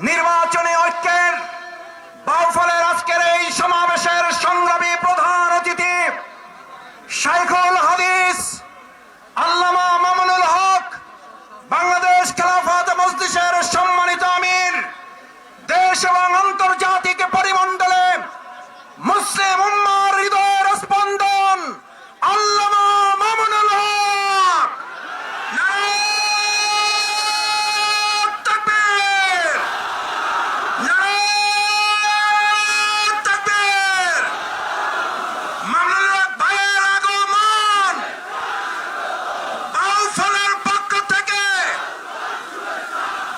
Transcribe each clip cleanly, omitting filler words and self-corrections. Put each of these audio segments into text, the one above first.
নির্বাচনী ঐক্যের বাউফলের আজকের এই সমাবেশের সংগ্রামী প্রধান অতিথি শাইখুল হাদিস আল্লামা মামুনুল হক, বাংলাদেশ খেলাফত মজলিসের সম্মানিত আমির, দেশ এবং আন্তর্জাতিক পরিমণ্ডলে মুসলিম উম্মার হৃদয়ের স্পন্দন আল্লামা মামুনুল হক। নারায়ে তাকবীর, নারায়ে তাকবীর। মামুনুল হক ভাইয়ের আগমন বাউফলের পক্ষ থেকে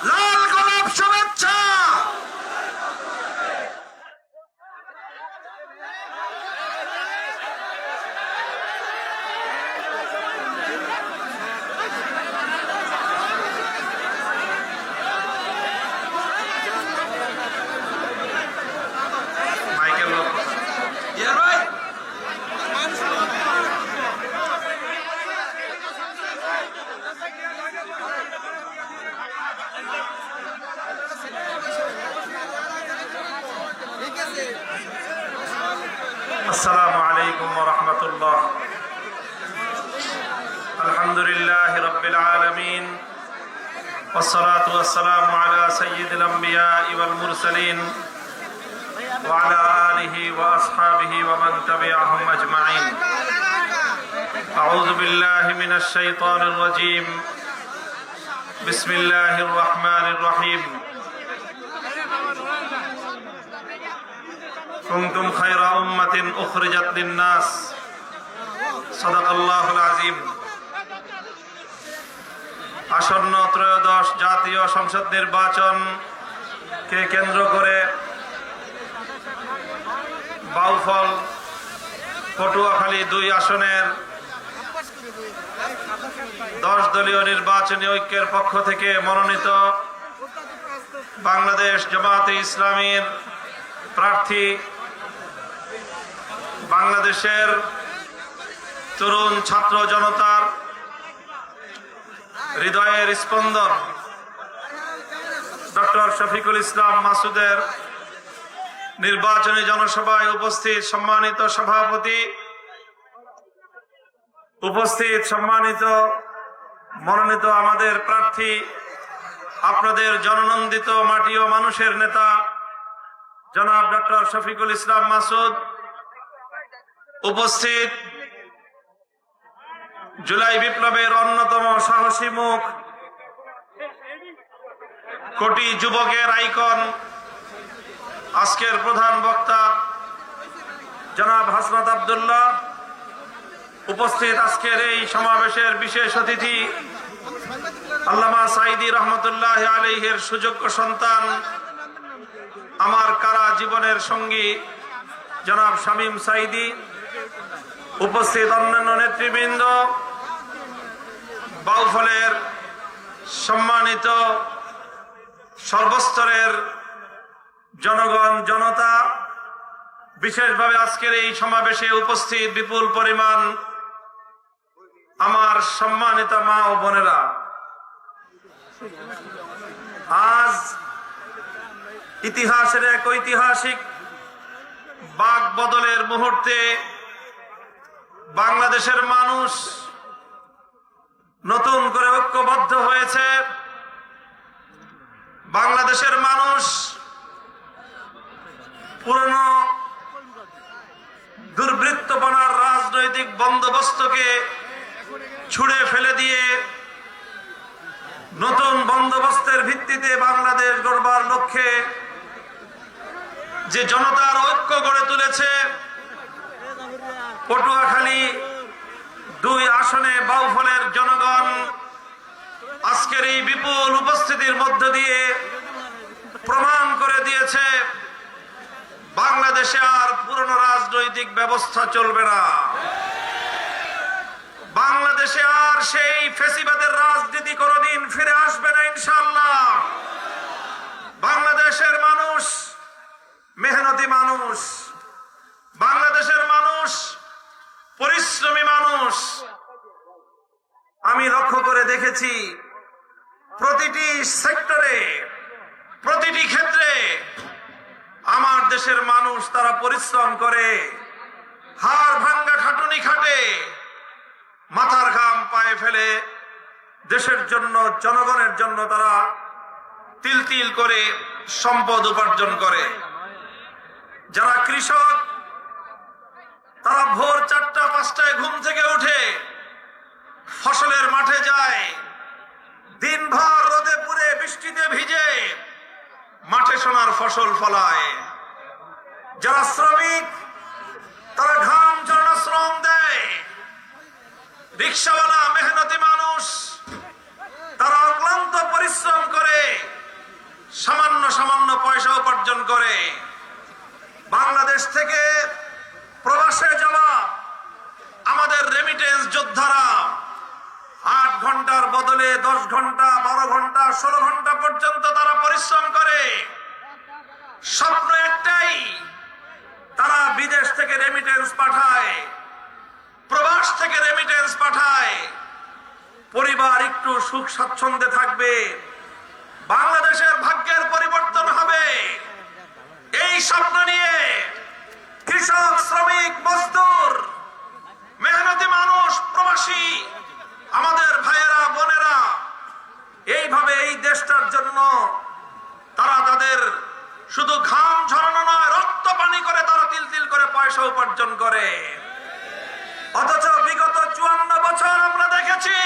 লাল গোলাপ শুভেচ্ছা। السلام عليكم ورحمة الله. الحمد لله رب العالمين والصلاة والسلام على سيد الأنبياء والمرسلين وعلى آله وأصحابه ومن تبعهم أجمعين. أعوذ بالله من الشيطان الرجيم. بسم الله الرحمن الرحيم. كنتم خير أمة أخرجت للناس. صدق الله العظيم. আসন্ন ত্রয়োদশ জাতীয় সংসদ নির্বাচনকে কেন্দ্র করে বাউফল পটুয়াখালী 2 আসনের 10 দলীয় নির্বাচনী ঐক্যের পক্ষ থেকে মনোনীত বাংলাদেশ জামাতে ইসলামীর প্রার্থী, বাংলাদেশের তরুণ ছাত্র জনতার হৃদয়ের স্পন্দন ডক্টর শফিকুল ইসলাম মাসুদের নির্বাচনী জনসভায় উপস্থিত সম্মানিত সভাপতি, উপস্থিত সম্মানিত মনোনীত আমাদের প্রার্থী, আপনাদের জননন্দিত মাটি ও মানুষের নেতা জনাব ডক্টর শফিকুল ইসলাম মাসুদ, উপস্থিত জুলাই বিপ্লবের অন্যতম সাহসী মুখ, কোটি যুবকের আইকন, আজকের প্রধান বক্তা জনাব হাসনাত আব্দুল্লাহ, উপস্থিত আজকের এই সমাবেশের বিশেষ অতিথি আল্লামা সাঈদী রহমতুল্লাহ আলাইহির সুযোগ্য সন্তান, আমার কারা জীবনের সঙ্গী জনাব শামীম সাঈদী, উপস্থিত অন্যান্য নেতৃবৃন্দ, বাউফলের সম্মানিত সর্বস্তরের জনগণ জনতা, বিশেষভাবে আজকের এই সমাবেশে উপস্থিত বিপুল পরিমাণ আমার সম্মানিত মা ও বোনেরা, আজ ইতিহাসের এক ঐতিহাসিক বাক বদলের মুহূর্তে বাংলাদেশের মানুষ নতুন করে ঐক্যবদ্ধ হয়েছে। বাংলাদেশের মানুষ পুরনো দুর্বৃত্তপনার রাজনৈতিক বন্দোবস্তকে ছুঁড়ে ফেলে দিয়ে নতুন বন্দোবস্তের ভিত্তিতে বাংলাদেশ গড়বার লক্ষ্যে যে জনতার ঐক্য গড়ে তুলেছে, পটুয়াখালী 2 আসনে বাউফলের জনগণ আজকের এই বিপুল উপস্থিতির মধ্য দিয়ে প্রমাণ করে দিয়েছে বাংলাদেশে আর পুরনো রাজনৈতিক ব্যবস্থা চলবে না। বাংলাদেশে আর সেই ফ্যাসিবাদের রাজনীতি কোনোদিন ফিরে আসবে না ইনশাআল্লাহ। বাংলাদেশের মানুষ মেহনতি মানুষ, বাংলাদেশের মানুষ পরিশ্রমী মানুষ। আমি লক্ষ্য করে দেখেছি প্রতিটি সেক্টরে, প্রতিটি ক্ষেত্রে তারা পরিশ্রম করে, হাড় ভাঙ্গা খাটুনি খাটে, মাথার ঘাম পায়ে ফেলে দেশের জন্য, জনগণের জন্য তারা তিল তিল করে সম্পদ উপার্জন করে। যারা কৃষক তারা ভোর 4টা-5টায় ঘুম থেকে উঠে ফসলের মাঠে যায়, দিনভর রোদে পুড়ে বৃষ্টিতে ভিজে মাঠে সোনার ফসল ফলায়। যারা শ্রমিক তারা ঘাম ঝরানো শ্রম দেয়। রিক্সাওয়ালা মেহনতি মানুষ তারা অক্লান্ত পরিশ্রম করে সামান্য সামান্য পয়সা উপার্জন করে। বাংলাদেশ থেকে প্রবাসে যাওয়া আমাদের রেমিটেন্স যোদ্ধারা 8 ঘন্টার বদলে 10 ঘন্টা, 12 ঘন্টা, 16 ঘন্টা পর্যন্ত তারা পরিশ্রম করে। স্বপ্ন একটাই, তারা বিদেশ থেকে রেমিটেন্স পাঠায়, প্রবাস থেকে রেমিটেন্স পাঠায়, পরিবার একটু সুখ স্বাচ্ছন্দ্যে থাকবে, বাংলাদেশের ভাগ্যের পরিবর্তন হবে। এই স্বপ্ন নিয়ে কৃষক, শ্রমিক, মজদুর, মেহনতি মানুষ, প্রবাসী আমাদের ভাইয়েরা বোনেরা এইভাবে এই দেশটার জন্য তারা তাদের শুধু ঘাম ঝরানো নয়, রক্ত পানি করে তারা তিল তিল করে পয়সা উপার্জন করে। অথচ বিগত 54 বছর আমরা দেখেছি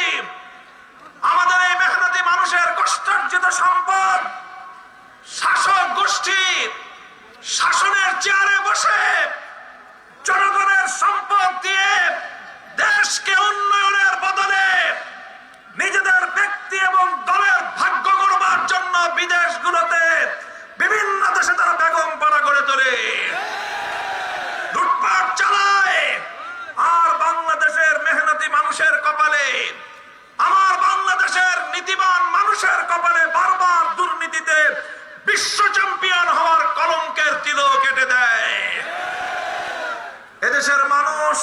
আমাদের এই মেহনতি মানুষের কষ্টার্জিত সম্পদ শাসক গোষ্ঠী শাসনের চেয়ারে বসে জনগণের সম্পদ দিয়ে দেশকে উন্নয়নের বদলে নিজেদের ব্যক্তি এবং দলের ভাগ্য গড়বার জন্য বিদেশগুলোতে বিভিন্ন দেশে তারা বেগম পাড়া গড়ে তোলে, লুটপাট চালায়। আর বাংলাদেশের মেহনতি মানুষের কপালে, আমার বাংলাদেশের নীতিবান মানুষের কপালে বারবার দুর্নীতিতে বিশ্ব চ্যাম্পিয়ন হওয়ার কলঙ্কের তিলক কেটে দেয়। এদেশের মানুষ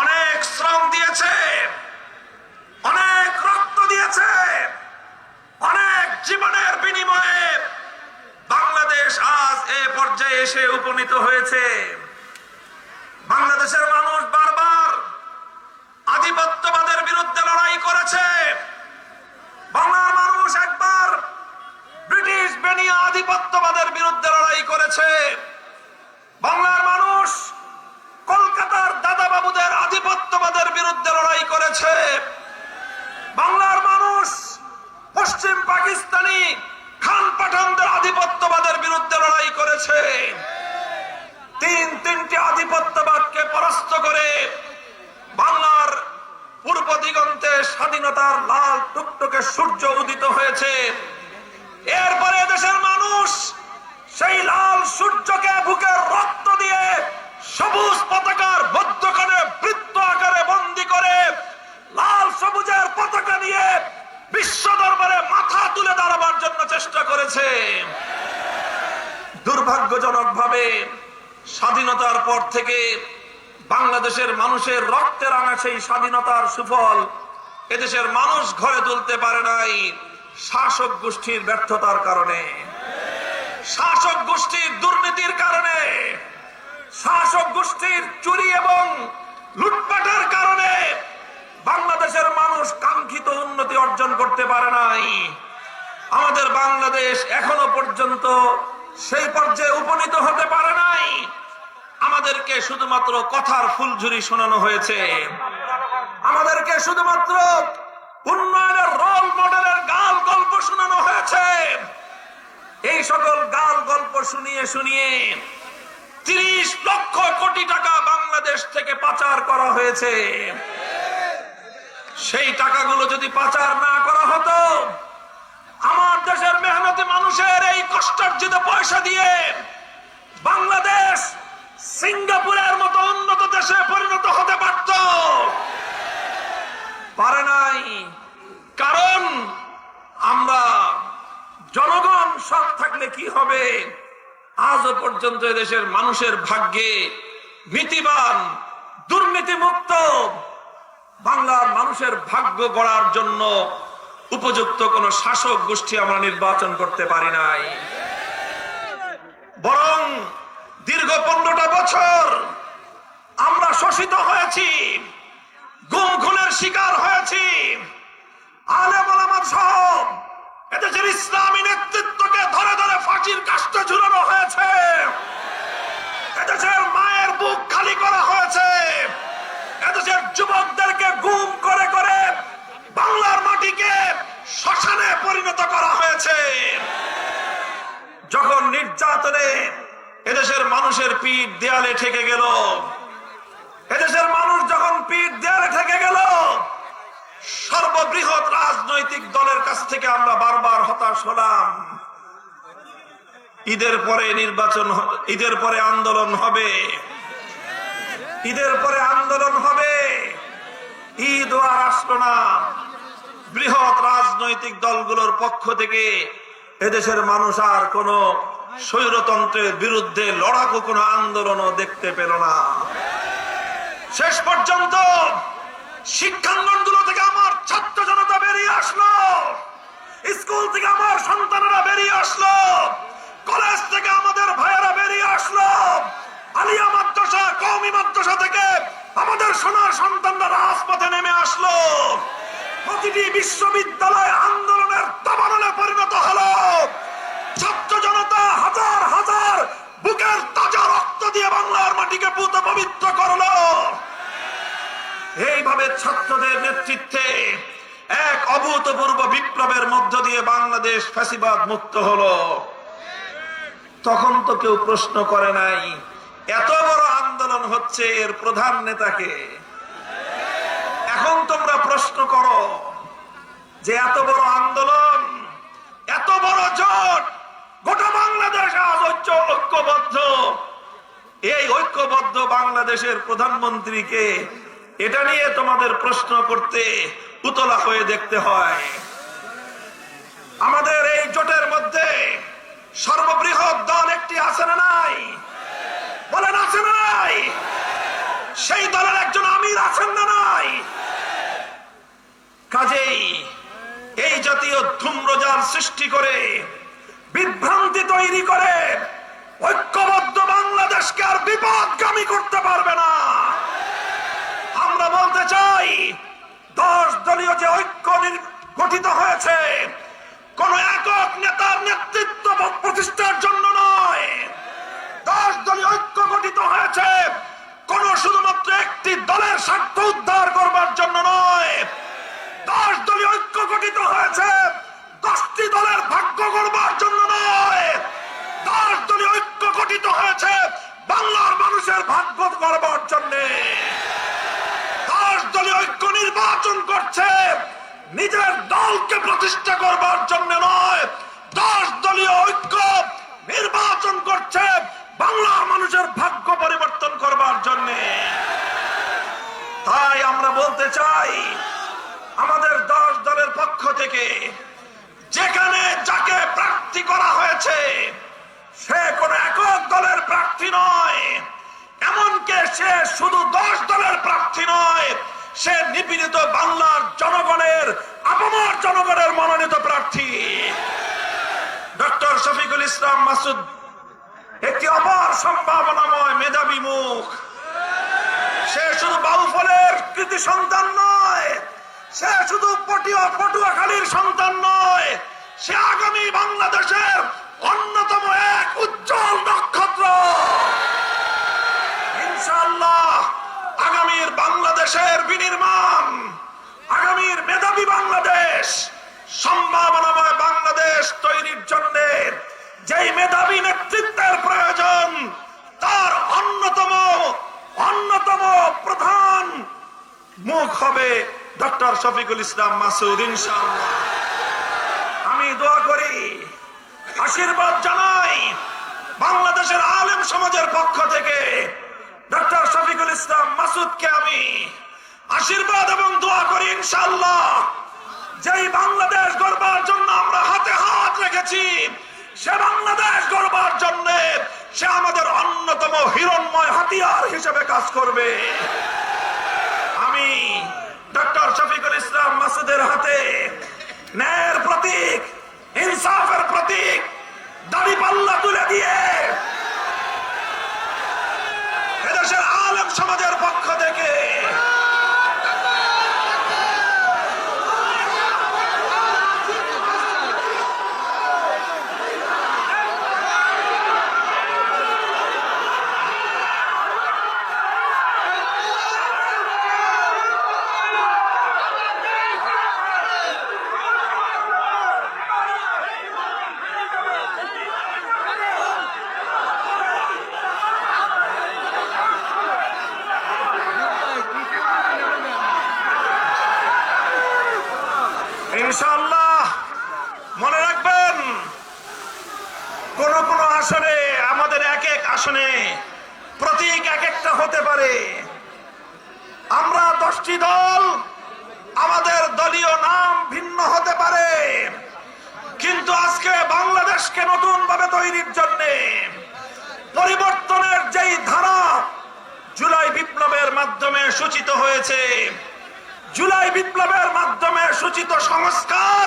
অনেক শ্রম দিয়েছে, অনেক রক্ত দিয়েছে, অনেক জীবনের বিনিময়ে বাংলাদেশ আজ এ পর্যায়ে এসে উপনীত হয়েছে। বাংলাদেশের মানুষ বারবার আধিপত্যবাদের বিরুদ্ধে লড়াই করেছে। বাংলার মানুষ একবার ব্রিটিশ বেনিয়া আধিপত্যবাদের বিরুদ্ধে লড়াই করেছে। বাংলার মানুষ কলকাতার দাদাবাবুদের আধিপত্যবাদের বিরুদ্ধে লড়াই করেছে। বাংলার মানুষ পশ্চিম পাকিস্তানি খান পাঠানদের আধিপত্যবাদের বিরুদ্ধে লড়াই করেছে। তিনটি আধিপত্যবাদকে পরাস্ত করে বাংলার পূর্ব দিগন্তে স্বাধীনতার লাল টুকটুকে সূর্য উদিত হয়েছে। এরপরে দেশের মানুষ সেই লাল সূর্যকে বুকের রক্ত দিয়ে সবুজ পতাকার মধ্যখানে বৃত্ত আকারে বন্দী করে লাল সবুজের পতাকা নিয়ে বিশ্ব দরবারে মাথা তুলে দাঁড়াবার জন্য চেষ্টা করেছে। দুর্ভাগ্যজনক ভাবে স্বাধীনতার পর থেকে বাংলাদেশের মানুষের রক্তে রাঙা সেই স্বাধীনতার সুফল এদেশের মানুষ ঘরে তুলতে পারে নাই শাসক গোষ্ঠীর ব্যর্থতার কারণে, শাসক গোষ্ঠীর দুর্নীতির কারণে, শাসক গোষ্ঠীর চুরি এবং লুটপাটের কারণে বাংলাদেশের মানুষ কাঙ্ক্ষিত উন্নতি অর্জন করতে পারে নাই। আমাদের বাংলাদেশ এখনো পর্যন্ত সেই পর্যায়ে উপনীত হতে পারে নাই। আমাদেরকে শুধুমাত্র কথার ফুলঝুরি শোনানো হয়েছে, আমাদেরকে শুধুমাত্র উন্নয়নের রোল মডেলের গাল গল্প শোনানো হয়েছে। এই সকল গাল গল্প শুনিয়ে শুনিয়ে 30 লক্ষ কোটি টাকা বাংলাদেশ থেকে পাচার করা হয়েছে। সেই টাকাগুলো যদি পাচার না করা হতো, আমার দেশের মেহনতি মানুষের এই কষ্টার্জিত পয়সা দিয়ে বাংলাদেশ সিঙ্গাপুরের মতো উন্নত দেশে পরিণত হতে পারত, পারে নাই। কারণ আমরা জনগণ সৎ থাকলে কি হবে, আজও পর্যন্ত এদেশের মানুষের ভাগ্যে নীতিবান দুর্নীতিমুক্ত বাংলার মানুষের ভাগ্য গড়ার জন্য উপযুক্ত কোন শাসক গোষ্ঠী আমরা নির্বাচন করতে পারি নাই। বরং দীর্ঘ 15টা বছর আমরা শোষিত হয়েছি, গুম খুনের শিকার হয়েছি। আলেম ওলামা সহ এদেশের ইসলামী নেতৃত্বকে ধরে ধরে ফাঁসির কাস্টে ঝুলানো হয়েছে। এদেশের মায়ের বুক খালি করা হয়েছে। এদেশের যুবকদেরকে গুম করে করে বাংলার মাটিকে শ্মশানে পরিণত করা হয়েছে। যখন নির্যাতনে এদেশের মানুষের পিঠ দেয়ালে ঠেকে গেল, এদেশের মানুষ যখন পিঠ দেয়ালে ঠেকে গেল, সর্ববৃহৎ রাজনৈতিক দলের কাছ থেকে আমরা বারবার হতাশ হলাম। ঈদের পরে নির্বাচন, ঈদের পরে আন্দোলন হবে, ঈদের পরে আন্দোলন হবে। ঈদ আর আসলো না। বৃহৎ রাজনৈতিক দলগুলোর পক্ষ থেকে এদেশের মানুষ আর কোন স্বৈরতন্ত্রের বিরুদ্ধে লড়াকু কোন আন্দোলনও দেখতে পেল না। শেষ পর্যন্ত শিক্ষাঙ্গনগুলো থেকে আমার ছাত্র জনতা বেরিয়ে আসলো, স্কুল থেকে আমার সন্তানেরা বেরিয়ে আসলো, কলেজ থেকে আমাদের ভাইয়েরা বেরিয়ে আসলো, আলিয়া মাদ্রাসা, কওমি মাদ্রাসা থেকে আমাদের সোনার সন্তানরা রাজপথে নেমে আসলো। প্রতিটি বিশ্ববিদ্যালয় আন্দোলনের দাবানলে পরিণত হলো। ছাত্র জনতা হাজার হাজার বুকের তাজা রক্ত দিয়ে বাংলার মাটিকে পুত পবিত্র করলো। এইভাবে ছাত্রদের নেতৃত্বে এক অভূতপূর্ব বিপ্লবের মধ্য দিয়ে বাংলাদেশ ফ্যাসিবাদ মুক্ত হলো। তখন তো কেউ প্রশ্ন করে নাই এত বড় আন্দোলন হচ্ছে, এর প্রধান নেতাকে। এখন তোমরা প্রশ্ন করো যে এত বড় আন্দোলন, এত বড় জোট, গোটা বাংলাদেশ আজ ঐক্যবদ্ধ। এই ঐক্যবদ্ধ বাংলাদেশের প্রধানমন্ত্রীকে এটা নিয়ে তোমাদের প্রশ্ন করতে উতলা হয়ে দেখতে হয়। আমাদের এই জোটের মধ্যে সর্ববৃহৎ দল একটি আছে না নাই? বলেন আছে না নাই? সেই দলের একজন আমির আছেন না নাই? কাজেই এই জাতীয় ধূম্রজাল সৃষ্টি করে, বিভ্রান্তি তৈরি করে ঐক্যবদ্ধ বাংলাদেশকে আর বিপদগামী করতে পারবে না। আমরা বলতে চাই 10 দলীয় যে ঐক্য গঠিত হয়েছে, কোন একক নেতার নেতৃত্ব প্রতিষ্ঠার জন্য নয়। 10 দলীয় ঐক্য গঠিত হয়েছে কোন শুধুমাত্র একটি দলের স্বার্থ উদ্ধার করবার জন্য নয়। 10 দলীয় ঐক্য গঠিত হয়েছে 10টি দলের ভাগ্য করবার জন্য নয়। 10 দলীয় ঐক্য গঠিত হয়েছে বাংলার মানুষের ভাগ্য করবার জন্য। 10 দলীয় ঐক্য নির্বাচন করছে নিজের দলকে প্রতিষ্ঠা করবার জন্য নয়। 10 দলীয় ঐক্য নির্বাচন করছে বাংলার মানুষের ভাগ্য পরিবর্তন করবার জন্য। তাই আমরা বলতে চাই, আমাদের 10 দলের পক্ষ থেকে যেখানে যাকে প্রার্থী করা হয়েছে সে কোন একক দলের প্রার্থী নয়, এমনকি সে শুধু 10 দলের প্রার্থী নয়, সে নিপীড়িত বাংলার জনগণের, আপামর জনগণের মনোনীত প্রার্থী। ডক্টর শফিকুল ইসলাম মাসুদ একটি অপার সম্ভাবনাময় মেধাবী মুখ। সে শুধু বাউফলের কৃতি সন্তান নয়, সে শুধু পটুয়াখালীর সন্তান নয়, সে আগামী বাংলাদেশের অন্যতম এক উজ্জ্বল নক্ষত্র। ইনশাআল্লাহ আগামীর বাংলাদেশের বিনির্মাণ, আগামীর মেধাবী বাংলাদেশ, সম্ভাবনাময় বাংলাদেশ তৈরির জন্য যেই মেধাবী নেতৃত্বের প্রয়োজন, তার অন্যতম প্রধান মুখ হবে ডক্টর শফিকুল ইসলাম মাসুদ। ইনশাআল্লাহ আমি দোয়া করি, আশীর্বাদ জানাই বাংলাদেশের আলেম সমাজের পক্ষ থেকে ডক্টর শফিকুল ইসলাম মাসুদকে আমি আশীর্বাদ এবং দোয়া করি। ইনশাআল্লাহ যেই বাংলাদেশ গড়বার জন্য আমরা হাতে হাত রেখেছি, সে বাংলাদেশ গড়বার জন্য সে আমাদের অন্যতম হিরণময় হাতিয়ার হিসেবে কাজ করবে। আমি ডক্টর শফিকুল ইসলাম মাসুদের হাতে ন্যায়ের প্রতীক, ইনসাফের প্রতীক দাড়িপাল্লা তুলে দিয়ে কোন কোন আসনে আমাদের এক এক আসনে প্রতীক এক একটা হতে পারে। আমরা 10টি দল, আমাদের দলীয় নাম ভিন্ন হতে পারে, কিন্তু আজকে বাংলাদেশকে নতুন ভাবে তৈরির জন্য পরিবর্তনের যেই ধারা জুলাই বিপ্লবের মাধ্যমে সূচিত হয়েছে, জুলাই বিপ্লবের মাধ্যমে সূচিত সংস্কার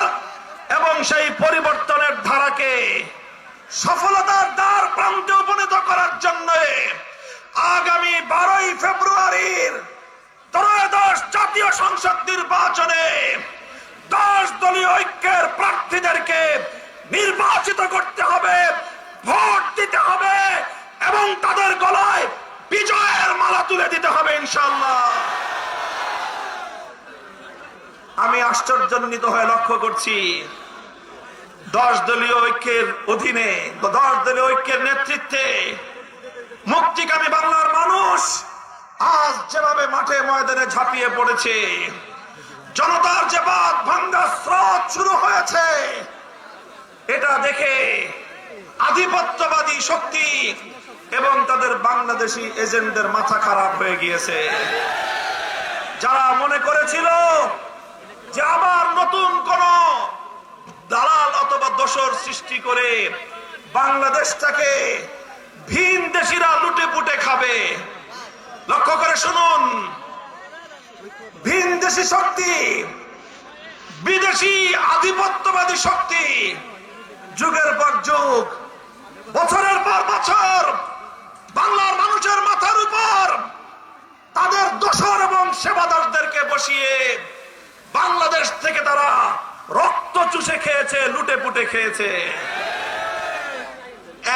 এবং সেই পরিবর্তনের ধারাকে সফলতার দ্বার প্রান্তে উপনীত করার জন্য আগামী 12ই ফেব্রুয়ারির ত্রয়োদশ জাতীয় সংসদ নির্বাচনে 10 দলীয় ঐক্যের প্রার্থীদেরকে নির্বাচিত করতে হবে, ভোট দিতে হবে এবং তাদের গলায় বিজয়ের মালা তুলে দিতে হবে ইনশাআল্লাহ। আমি আশ্চর্যান্বিত হয়ে লক্ষ্য করছি 10 দলীয় ঐক্যের অধীনে, 10 দলীয় ঐক্যের নেতৃত্বে মুক্তিকামী বাংলার মানুষ আজ যেভাবে মাঠে ময়দানে ঝাঁপিয়ে পড়েছে, জনতার যে বাঁধ ভাঙ্গা স্রোত শুরু হয়েছে, এটা দেখে আধিপত্যবাদী শক্তি এবং তাদের বাংলাদেশি এজেন্টদের মাথা খারাপ হয়ে গিয়েছে। যারা মনে করেছিল যে আবার নতুন কোন দালাল অথবা দোসর সৃষ্টি করে বাংলাদেশটাকে ভিন দেশিরা লুটে পুটে খাবে, লক্ষ্য করে শুনুন, ভিন দেশি শক্তি, বিদেশি আধিপত্যবাদী শক্তি যুগের পর যুগ, বছরের পর বছর বাংলার মানুষের মাথার উপর তাদের দোসর এবং সেবাদারদেরকে বসিয়ে বাংলাদেশ থেকে তারা রক্ত চুষে খেয়েছে, লুটে পুটে খেয়েছে।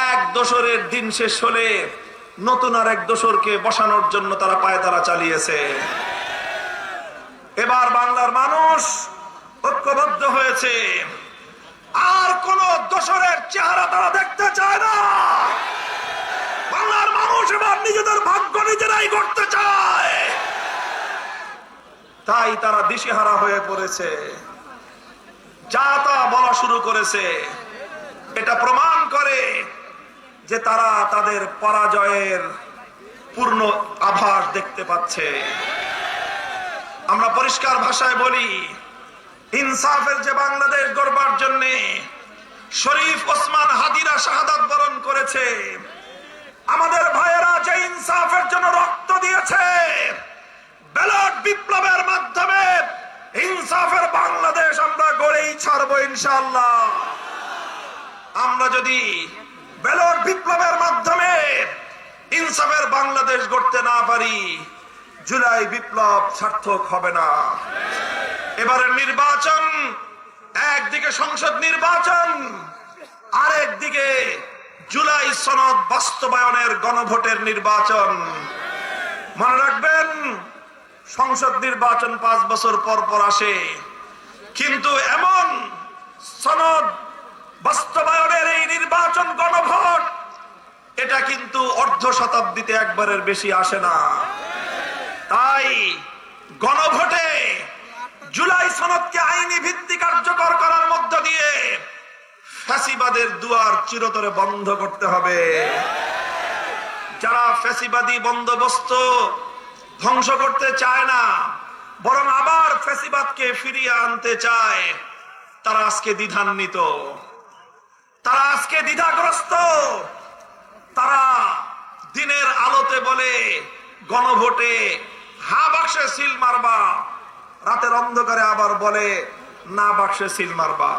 এক দোসরের দিন শেষ হলে নতুন আর এক দোসরকে বসানোর জন্য তারা পায়তারা চালিয়েছে। এবার বাংলার মানুষ ঐক্যবদ্ধ হয়েছে, আর কোন দোসরের চেহারা তারা দেখতে চায় না। বাংলার মানুষ এবার নিজেদের ভাগ্য নিজেরাই করতে চায়, তাই তারা দিশেহারা হয়ে পড়েছে, যা তা বলা শুরু করেছে। এটা প্রমাণ করে যে তারা তাদের পরাজয়ের পূর্ণ আভাস দেখতে পাচ্ছে। আমরা পরিষ্কার ভাষায় বলি, ইনসাফের যে বাংলাদেশ গড়বার জন্য শরীফ ওসমান হাদিরা শাহাদাত বরণ করেছে, আমাদের ভাইয়েরা যে ইনসাফের জন্য রক্ত দিয়েছে, ব্যালট বিপ্লবের মাধ্যমে ইনসাফের বাংলাদেশ আমরা গড়েই ছাড়বো ইনশাআল্লাহ। আমরা যদি ব্যালট বিপ্লবের মাধ্যমে ইনসাফের বাংলাদেশ গড়তে না পারি, জুলাই বিপ্লব সার্থক হবে না। এবারের নির্বাচন একদিকে সংসদ নির্বাচন, আরেকদিকে জুলাই সনদ বাস্তবায়নের গণভোটের নির্বাচন। মনে রাখবেন, সংসদ নির্বাচন 5 বছর পর পর আসে, কিন্তু এমন সনদ বাস্তবায়নের এই নির্বাচন গণভোট, এটা কিন্তু অর্ধ শতাব্দীতে একবারের বেশি আসে না। তাই গণভোটে জুলাই সনদকে আইনি ভিত্তি কার্যকর করার মধ্য দিয়ে ফ্যাসিবাদের দুয়ার চিরতরে বন্ধ করতে হবে। যারা ফ্যাসিবাদী বন্দোবস্ত ধ্বংস করতে চায় না, বরং আবার ফ্যাসিবাদকে ফিরিয়ে আনতে চায়, তারা আজকে দ্বিধান্বিত, তারা আজকে দ্বিধাগ্রস্ত। তারা দিনের আলোতে বলে গণভোটে হা বাক্সে সিল মারবা, রাতের অন্ধকারে আবার বলে না বাক্সে সিল মারবা।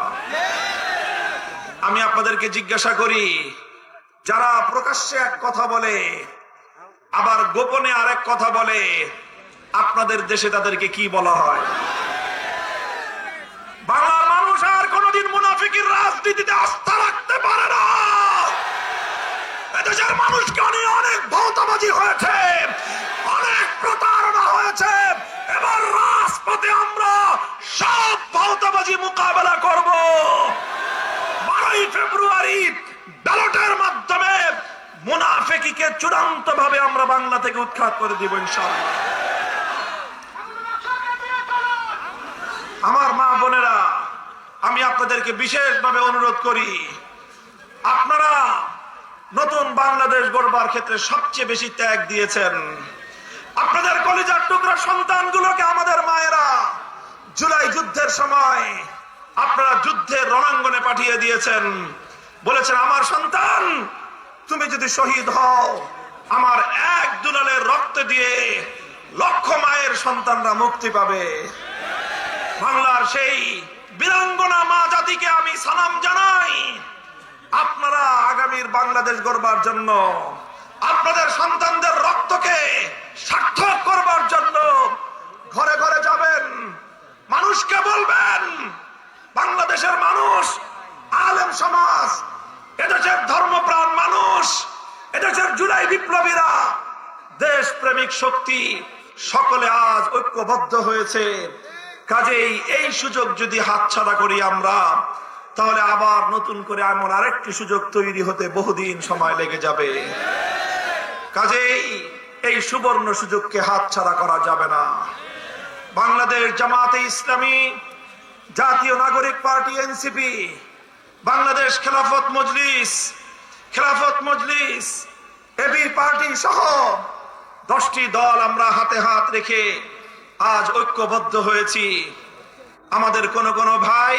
আমি আপনাদেরকে জিজ্ঞাসা করি, যারা প্রকাশ্যে এক কথা বলে আবার গোপনে আরেক কথা বলে, আপনাদের দেশে তাদেরকে কি বলা হয়? বাংলার মানুষ আর কোনদিন মুনাফিকের রাজনীতিতে আস্থা রাখতে পারে না। এদেশের মানুষকে অনেক ভৌতাবাজি হয়েছে, অনেক প্রতারণা হয়েছে। এবার রাজপথে আমরা সব ভৌতাবাজি মোকাবেলা করব। 12ই ফেব্রুয়ারি ব্যালটের মাধ্যমে মুনাফিককে চূড়ান্ত ভাবে আমরা বাংলা থেকে উৎখাত করে দিব ইনশাআল্লাহ। আমার মা বোনেরা, আমি আপনাদেরকে বিশেষভাবে অনুরোধ করি, আপনারা নতুন বাংলাদেশ গড়বার ক্ষেত্রে সবচেয়ে বেশি ত্যাগ দিয়েছেন। আপনাদের কলিজার টুকরা সন্তানগুলোকে আমাদের মায়েরা জুলাই যুদ্ধের সময় আপনারা যুদ্ধের রণাঙ্গনে পাঠিয়ে দিয়েছেন। বলেছেন, আমার সন্তান তুমি যদি শহীদ হও, আমার এক দুলালের রক্ত দিয়ে লক্ষ মায়ের সন্তানরা মুক্তি পাবে। বাংলার সেই বীরাঙ্গনা মা জাতিকে আমি সালাম জানাই। আপনারা আগামীর বাংলাদেশ গড়বার জন্য, আপনাদের সন্তানদের রক্তকে সার্থক করবার জন্য ঘরে ঘরে যাবেন, মানুষকে বলবেন, বাংলাদেশের মানুষ, আলেম সমাজ, এদেশের ধর্মপ্রাণ মানুষ, এদেশের জুলাই বিপ্লবীরা, দেশ প্রেমিক শক্তি সকলে আজ ঐক্যবদ্ধ হয়েছে। কাজেই এই সুযোগ যদি হাতছাড়া করি আমরা, তাহলে আবার নতুন করে এমন আরেকটি সুযোগ তৈরি হতে বহুদিন সময় লেগে যাবে। কাজেই এই সুবর্ণ সুযোগকে হাতছাড়া করা যাবে না। বাংলাদেশ জামাতে ইসলামী, জাতীয় নাগরিক party NCP, Bangladesh Khelafat Majlis, AB party সহ 10টি দল আমরা হাতে হাত রেখে আজ ঐক্যবদ্ধ হয়েছি। আমাদের কোন ভাই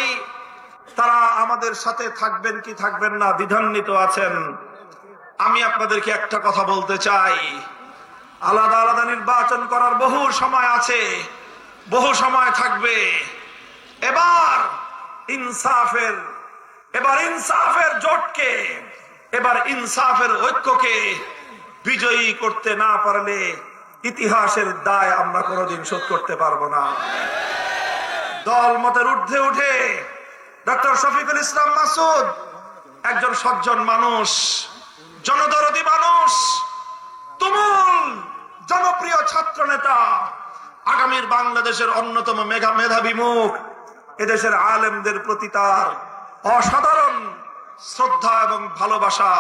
তারা আমাদের সাথে থাকবেন কি থাকবেন না দ্বিধান্বিত আছেন। আমি আপনাদেরকে একটা কথা বলতে চাই, আলাদা আলাদা নির্বাচন করার বহু সময় আছে, বহু সময় থাকবে। এবার ইনসাফের জোটকে, এবার ইনসাফের ঐক্যকে বিজয়ী করতে না পারলে ইতিহাসের দায় আমরা কোনোদিন শোধ করতে পারবো না। দল মতের ঊর্ধ্বে উঠে ডক্টর শফিকুল ইসলাম মাসুদ একজন সজ্জন মানুষ, জনদরদী মানুষ, তুমুল জনপ্রিয় ছাত্র নেতা, আগামীর বাংলাদেশের অন্যতম মেধাবী মুখ। এদেশের আলেমদের প্রতি তার অসাধারণ শ্রদ্ধা এবং ভালোবাসা,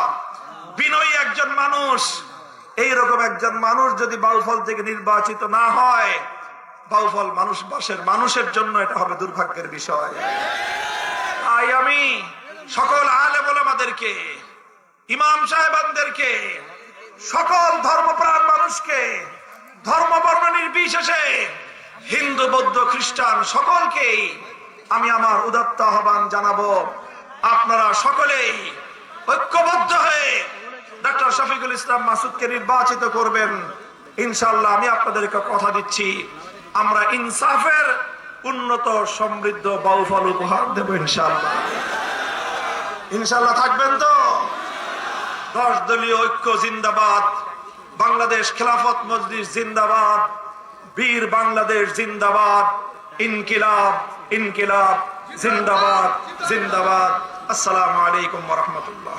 বিনয়ী একজন মানুষ। এইরকম একজন মানুষ যদি বাউফল থেকে নির্বাচিত না হয়, বাউফল মানুষের জন্য এটা হবে দুর্ভাগ্যের বিষয়। তাই আমি সকল আলেম ওলামাদেরকে, ইমাম সাহেবানদেরকে, সকল ধর্মপ্রাণ মানুষকে, ধর্ম বর্ণ নির্বিশেষে, হিন্দু বৌদ্ধ খ্রিস্টান সকলকেই আমি আমার উদাত্ত আহ্বান জানাবো, আপনারা সকলেই ঐক্যবদ্ধ হয়ে ডক্টর শফিকুল ইসলাম মাসুদকে নির্বাচিত করবেন। ইনশাআল্লাহ আমি আপনাদেরকে কথা দিচ্ছি, আমরা ইনসাফের উন্নত সমৃদ্ধ বাউফল উপহার দেব ইনশাআল্লাহ থাকবেন তো? 10 দলীয় ঐক্য জিন্দাবাদ, বাংলাদেশ খেলাফত মজলিস জিন্দাবাদ, বীর বাংলাদেশ জিন্দাবাদ, ইনকিলাব জিন্দাবাদ। আসসালামু আলাইকুম ওয়া রাহমাতুল্লাহ।